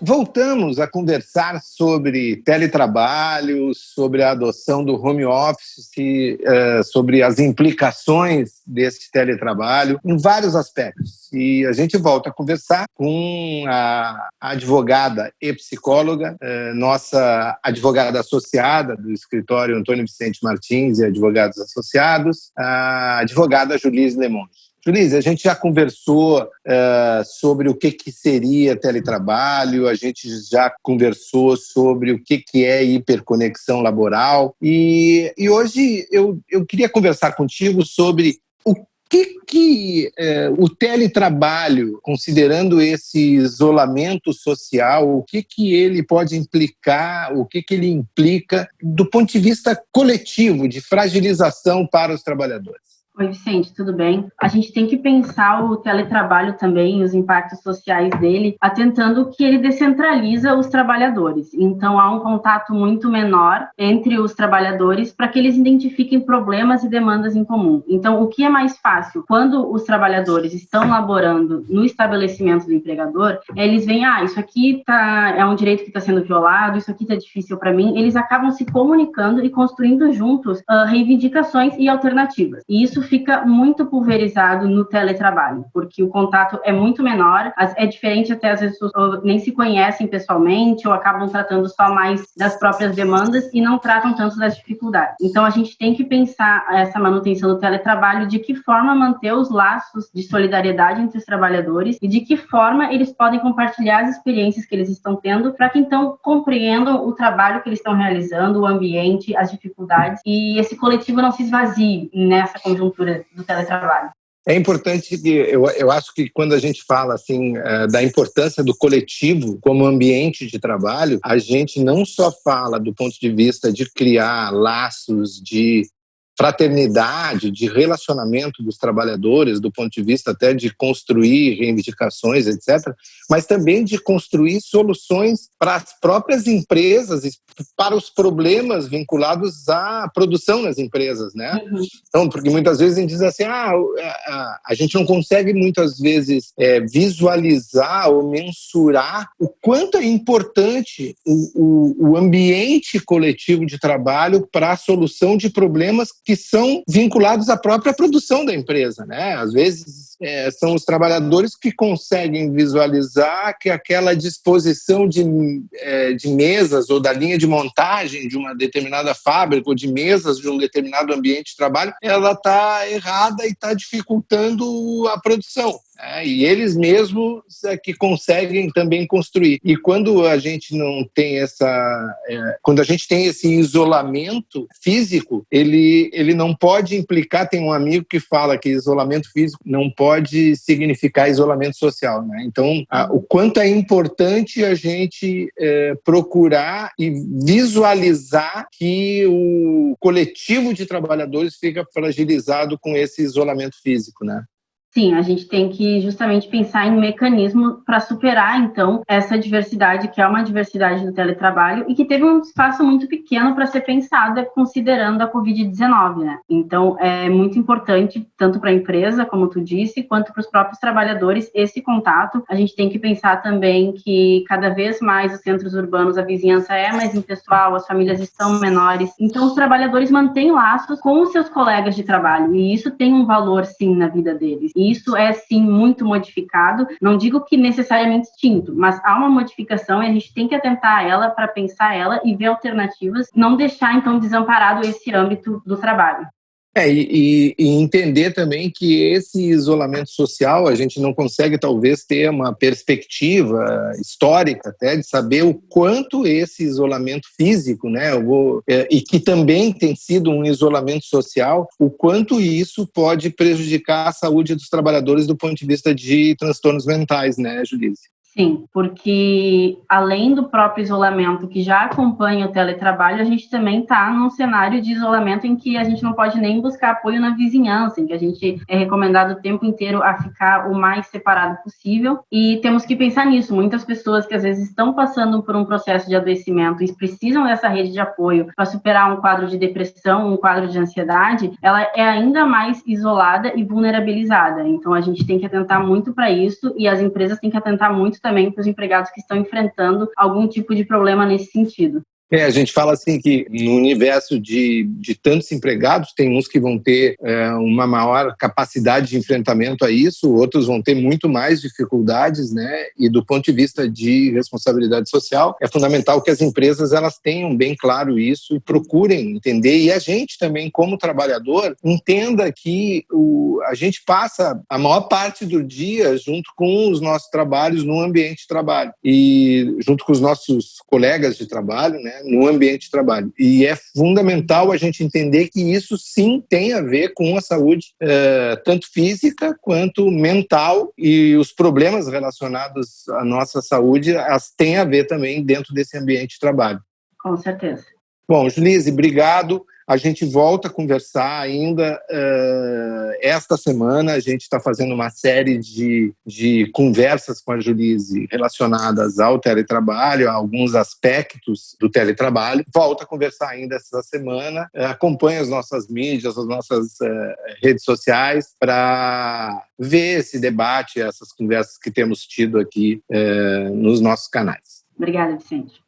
Voltamos a conversar sobre teletrabalho, sobre a adoção do home office, sobre as implicações desse teletrabalho em vários aspectos. E a gente volta a conversar com a advogada e psicóloga, nossa advogada associada do escritório Antônio Vicente Martins e Advogados Associados, a advogada Julise Lemonte. Julise, a gente já conversou sobre o que seria teletrabalho, a gente já conversou sobre o que é hiperconexão laboral e hoje eu queria conversar contigo sobre o que o teletrabalho, considerando esse isolamento social, o que ele pode implicar, o que ele implica do ponto de vista coletivo, de fragilização para os trabalhadores. Oi, Vicente, tudo bem? A gente tem que pensar o teletrabalho também, os impactos sociais dele, atentando que ele descentraliza os trabalhadores. Então, há um contato muito menor entre os trabalhadores para que eles identifiquem problemas e demandas em comum. Então, o que é mais fácil? Quando os trabalhadores estão laborando no estabelecimento do empregador, eles veem, isso aqui é um direito que está sendo violado, isso aqui está difícil para mim. Eles acabam se comunicando e construindo juntos reivindicações e alternativas. E isso fica muito pulverizado no teletrabalho, porque o contato é muito menor, é diferente até às vezes nem se conhecem pessoalmente ou acabam tratando só mais das próprias demandas e não tratam tanto das dificuldades. Então a gente tem que pensar essa manutenção do teletrabalho, de que forma manter os laços de solidariedade entre os trabalhadores e de que forma eles podem compartilhar as experiências que eles estão tendo para que então compreendam o trabalho que eles estão realizando, o ambiente, as dificuldades, e esse coletivo não se esvazie nessa conjuntura do teletrabalho. É importante que eu acho que quando a gente fala assim da importância do coletivo como ambiente de trabalho, a gente não só fala do ponto de vista de criar laços de fraternidade, de relacionamento dos trabalhadores, do ponto de vista até de construir reivindicações, etc., mas também de construir soluções para as próprias empresas e para os problemas vinculados à produção nas empresas, né? Uhum. Então, porque muitas vezes a gente diz assim, a gente não consegue muitas vezes visualizar ou mensurar o quanto é importante o ambiente coletivo de trabalho para a solução de problemas que são vinculados à própria produção da empresa, né? Às vezes são os trabalhadores que conseguem visualizar que aquela disposição de mesas ou da linha de montagem de uma determinada fábrica ou de mesas de um determinado ambiente de trabalho, ela está errada e está dificultando a produção. E eles mesmos que conseguem também construir. E quando a gente não tem quando a gente tem esse isolamento físico, ele não pode implicar. Tem um amigo que fala que isolamento físico não pode significar isolamento social, né? Então, o quanto é importante a gente procurar e visualizar que o coletivo de trabalhadores fica fragilizado com esse isolamento físico, né? Sim, a gente tem que justamente pensar em mecanismo para superar, então, essa diversidade, que é uma diversidade do teletrabalho e que teve um espaço muito pequeno para ser pensada considerando a Covid-19, né? Então, é muito importante, tanto para a empresa, como tu disse, quanto para os próprios trabalhadores, esse contato. A gente tem que pensar também que cada vez mais os centros urbanos, a vizinhança é mais impessoal, as famílias estão menores, então os trabalhadores mantêm laços com os seus colegas de trabalho e isso tem um valor, sim, na vida deles. Isso é, sim, muito modificado. Não digo que necessariamente extinto, mas há uma modificação e a gente tem que atentar a ela para pensar ela e ver alternativas, não deixar, então, desamparado esse âmbito do trabalho. E entender também que esse isolamento social, a gente não consegue talvez ter uma perspectiva histórica até de saber o quanto esse isolamento físico, né, e que também tem sido um isolamento social, o quanto isso pode prejudicar a saúde dos trabalhadores do ponto de vista de transtornos mentais, né, Julise? Sim, porque além do próprio isolamento que já acompanha o teletrabalho, a gente também está num cenário de isolamento em que a gente não pode nem buscar apoio na vizinhança, em que a gente é recomendado o tempo inteiro a ficar o mais separado possível, e temos que pensar nisso. Muitas pessoas que às vezes estão passando por um processo de adoecimento e precisam dessa rede de apoio para superar um quadro de depressão, um quadro de ansiedade, ela é ainda mais isolada e vulnerabilizada. Então a gente tem que atentar muito para isso e as empresas têm que atentar muito também para os empregados que estão enfrentando algum tipo de problema nesse sentido. A gente fala assim que no universo de tantos empregados, tem uns que vão ter uma maior capacidade de enfrentamento a isso, outros vão ter muito mais dificuldades, né? E do ponto de vista de responsabilidade social, é fundamental que as empresas elas tenham bem claro isso e procurem entender, e a gente também, como trabalhador, entenda que a gente passa a maior parte do dia junto com os nossos trabalhos no ambiente de trabalho e junto com os nossos colegas de trabalho, né? No ambiente de trabalho. E é fundamental a gente entender que isso sim tem a ver com a saúde, tanto física quanto mental, e os problemas relacionados à nossa saúde têm a ver também dentro desse ambiente de trabalho. Com certeza. Bom, Julise, obrigado. A gente volta a conversar ainda esta semana. A gente está fazendo uma série de conversas com a Julise relacionadas ao teletrabalho, a alguns aspectos do teletrabalho. Volta a conversar ainda essa semana. Acompanhe as nossas mídias, as nossas redes sociais para ver esse debate, essas conversas que temos tido aqui nos nossos canais. Obrigada, Vicente.